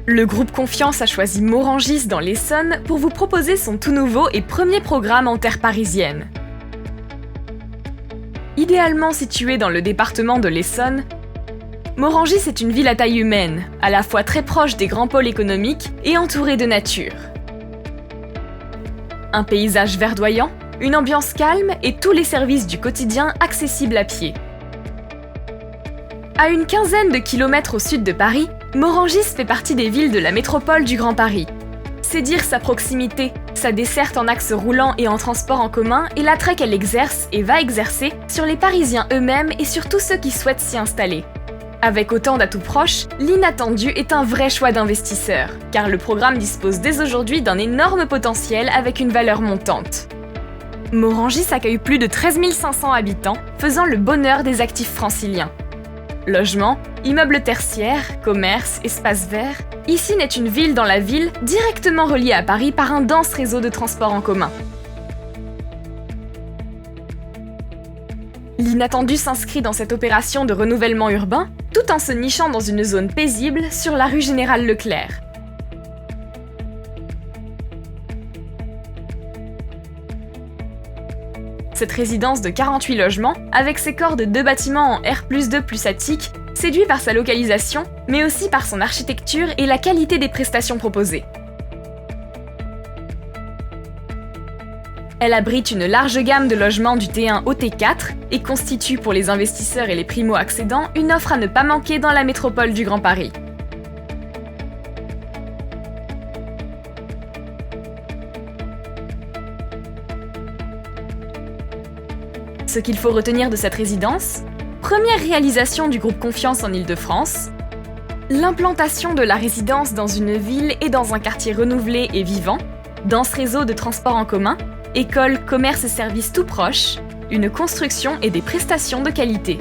Le groupe Confiance a choisi Morangis dans l'Essonne pour vous proposer son tout nouveau et premier programme en terre parisienne. Idéalement située dans le département de l'Essonne, Morangis est une ville à taille humaine, à la fois très proche des grands pôles économiques et entourée de nature. Un paysage verdoyant, une ambiance calme et tous les services du quotidien accessibles à pied. À une quinzaine de kilomètres au sud de Paris, Morangis fait partie des villes de la métropole du Grand Paris. C'est dire sa proximité, sa desserte en axe roulant et en transport en commun et l'attrait qu'elle exerce et va exercer sur les Parisiens eux-mêmes et sur tous ceux qui souhaitent s'y installer. Avec autant d'atouts proches, l'inattendu est un vrai choix d'investisseur, car le programme dispose dès aujourd'hui d'un énorme potentiel avec une valeur montante. Morangis accueille plus de 13 500 habitants, faisant le bonheur des actifs franciliens. Logements, immeubles tertiaires, commerces, espaces verts, ici naît une ville dans la ville, directement reliée à Paris par un dense réseau de transports en commun. L'inattendu s'inscrit dans cette opération de renouvellement urbain, tout en se nichant dans une zone paisible sur la rue Général Leclerc. Cette résidence de 48 logements, avec ses corps de 2 bâtiments en R+2+ attique, séduit par sa localisation, mais aussi par son architecture et la qualité des prestations proposées. Elle abrite une large gamme de logements du T1 au T4 et constitue pour les investisseurs et les primo-accédants une offre à ne pas manquer dans la métropole du Grand Paris. Ce qu'il faut retenir de cette résidence, première réalisation du groupe Confiance en Île-de-France, l'implantation de la résidence dans une ville et dans un quartier renouvelé et vivant, dense réseau de transports en commun, écoles, commerces et services tout proches, une construction et des prestations de qualité.